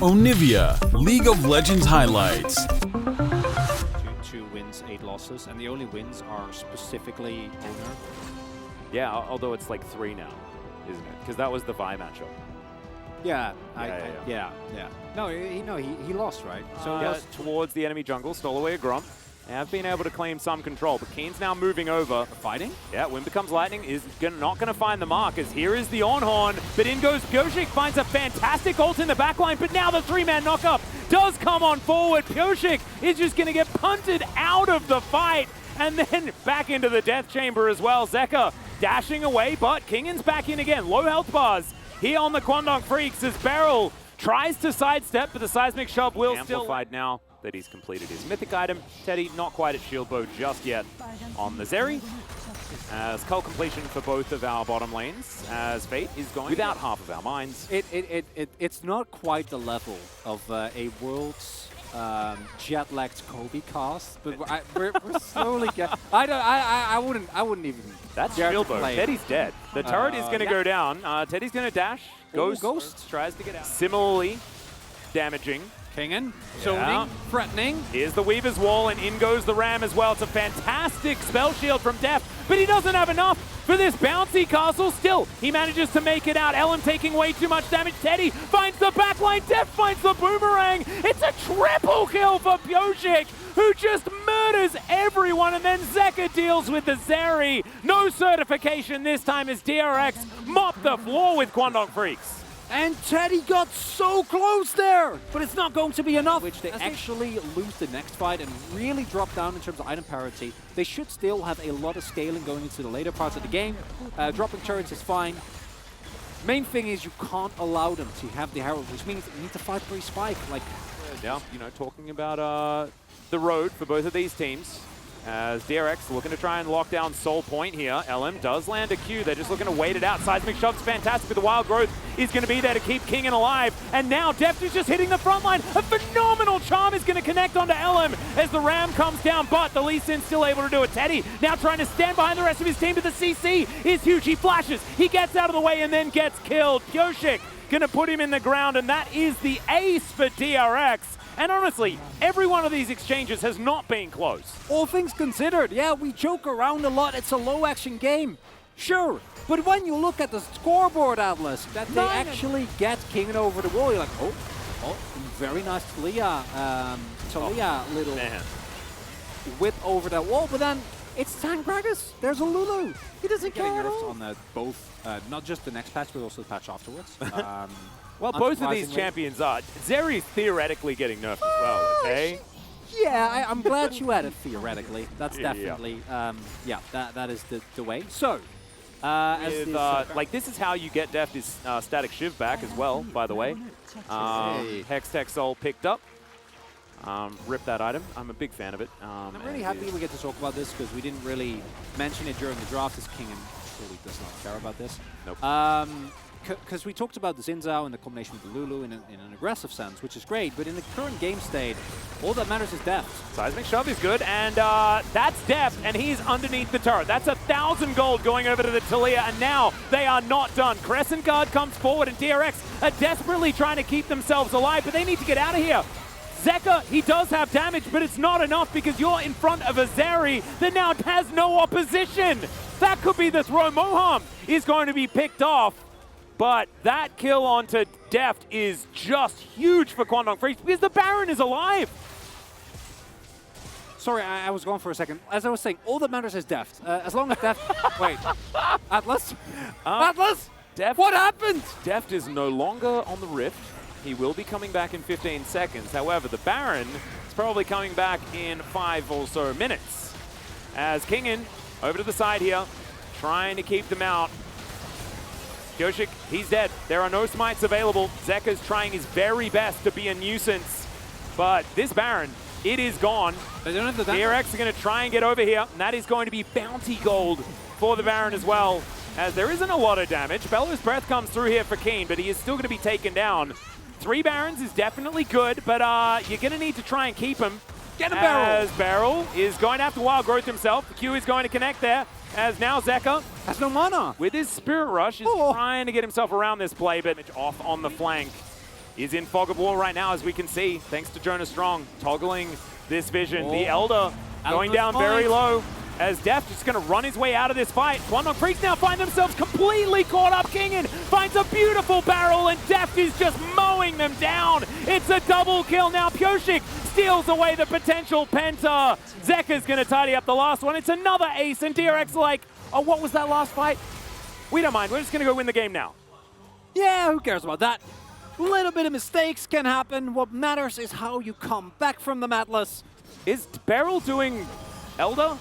Onivia, League of Legends highlights. Two wins, 8 losses, and the only wins are specifically owner. Yeah, although it's like 3 now, isn't it? Because that was the Vi matchup. Yeah, Yeah. No, he lost, right? So towards the enemy jungle, stole away a Grump. They have been able to claim some control, but Keen's now moving over. Fighting? Yeah, Wind Becomes Lightning is not going to find the mark, as here is the on-horn, but in goes Pyosik, finds a fantastic ult in the backline, but now the 3-man knock-up does come on forward. Pyosik is just going to get punted out of the fight, and then back into the death chamber as well. Zeka dashing away, but Kingan's back in again. Low health bars here on the Kwangdong Freecs as Beryl tries to sidestep, but the seismic shove will still fight now that he's completed his mythic item. Teddy not quite at shield bow just yet on the Zeri. As cull completion for both of our bottom lanes, as Fate is going without half of our mines. It's not quite the level of a Worlds jet-lagged Kobe cast, but we're slowly getting. I wouldn't even. That's shield bow. Teddy's dead. The turret is going to go down. Teddy's going to dash. Ghost tries to get out. Similarly damaging. Kingan, zoning, threatening. Here's the Weaver's Wall, and in goes the Ram as well. It's a fantastic spell shield from Def, but he doesn't have enough for this bouncy castle. Still, he manages to make it out. Ellen taking way too much damage. Teddy finds the backline. Def finds the boomerang. It's a triple kill for Pyosik, who just murders everyone, and then Zeka deals with the Zeri. No certification this time as DRX mopped the floor with Kwangdong Freecs. And Teddy got so close there, but it's not going to be enough. Which they actually lose the next fight and really drop down in terms of item parity. They should still have a lot of scaling going into the later parts of the game. Dropping turrets is fine. Main thing is you can't allow them to have the Herald, which means you need to fight pre-spike. Like, yeah, you know, talking about the road for both of these teams. As DRX looking to try and lock down Soul Point here. LM does land a Q. They're just looking to wait it out. Seismic Shove's fantastic, but the Wild Growth is going to be there to keep Kingan alive. And now Deft is just hitting the front line. A phenomenal charm is going to connect onto LM as the Ram comes down, but the Lee Sin's still able to do it. Teddy now trying to stand behind the rest of his team, but the CC is huge. He flashes, he gets out of the way and then gets killed. Pyosik going to put him in the ground, and that is the ace for DRX. And honestly, every one of these exchanges has not been close. All things considered, yeah, we joke around a lot. It's a low-action game. Sure, but when you look at the scoreboard, Atlas, that they actually get Kingan over the wall, you're like, oh, very nice Talia little whip over that wall. But then it's Tank Gragas. There's a Lulu. He doesn't care at all. On both, not just the next patch, but also the patch afterwards. Well, both of these champions are. Zeri's theoretically getting nerfed as well, okay? Yeah, I'm glad you added theoretically. That's definitely, yeah, that is the way. So, like, this is how you get Deft his static Shiv back as well, by the way. Hextech Soul picked up. Rip that item. I'm a big fan of it. I'm really happy we get to talk about this because we didn't really mention it during the draft, as Kingan surely does not care about this. Nope. Because we talked about the Xin and the combination with the Lulu in an aggressive sense, which is great, but in the current game state, all that matters is depth. Seismic Shove is good, and that's depth, and he's underneath the turret. That's 1,000 gold going over to the Talia, and now they are not done. Crescent Guard comes forward, and DRX are desperately trying to keep themselves alive, but they need to get out of here. Zeka, he does have damage, but it's not enough because you're in front of a Zeri that now has no opposition. That could be the throw. Moham is going to be picked off. But that kill onto Deft is just huge for Kwangdong Freecs because the Baron is alive. Sorry, I was gone for a second. As I was saying, all that matters is Deft. As long as Deft... Wait. Atlas? Atlas? Deft, what happened? Deft is no longer on the Rift. He will be coming back in 15 seconds. However, the Baron is probably coming back in 5 or so minutes. As Kingan, over to the side here, trying to keep them out. Pyosik, he's dead. There are no smites available. Zeka's trying his very best to be a nuisance. But this Baron, it is gone. They don't have the DRX are going to try and get over here, and that is going to be bounty gold for the Baron as well, as there isn't a lot of damage. Bellow's Breath comes through here for Keen, but he is still going to be taken down. 3 Barons is definitely good, but you're going to need to try and keep him. Get a Beryl. As Beryl is going to have to Wild Growth himself. The Q is going to connect there. As now Zeka has no mana. With his Spirit Rush is trying to get himself around this play, but off on the flank. is in fog of war right now, as we can see, thanks to Jonah Strong, toggling this vision. The Elder going down very low, as Def just going to run his way out of this fight. Kwangdong Freecs now find themselves completely caught up. Kingen finds a beautiful barrel, and Def is just mowing them down. It's a double kill now. Pyosik steals away the potential penta. Zekka's going to tidy up the last one. It's another ace, and DRX like, oh, what was that last fight? We don't mind. We're just going to go win the game now. Yeah, who cares about that? Little bit of mistakes can happen. What matters is how you come back from them, Atlas. Is Beryl doing Elder?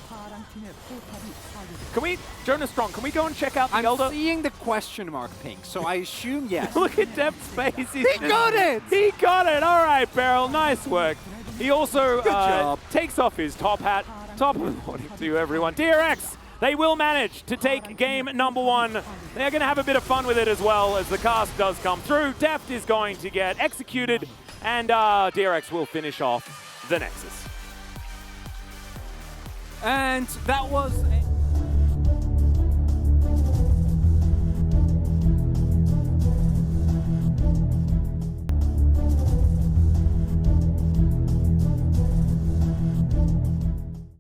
Can we, Jonah Strong, can we go and check out the Elder? I'm seeing the question mark ping, so I assume yes. Look at Def's face. He got it! He got it! All right, Beryl, nice work. He also job. takes off his top hat. Top of the morning to you, everyone. DRX, they will manage to take game number 1. They're going to have a bit of fun with it as well, as the cast does come through. Deft is going to get executed, and DRX will finish off the Nexus. And that was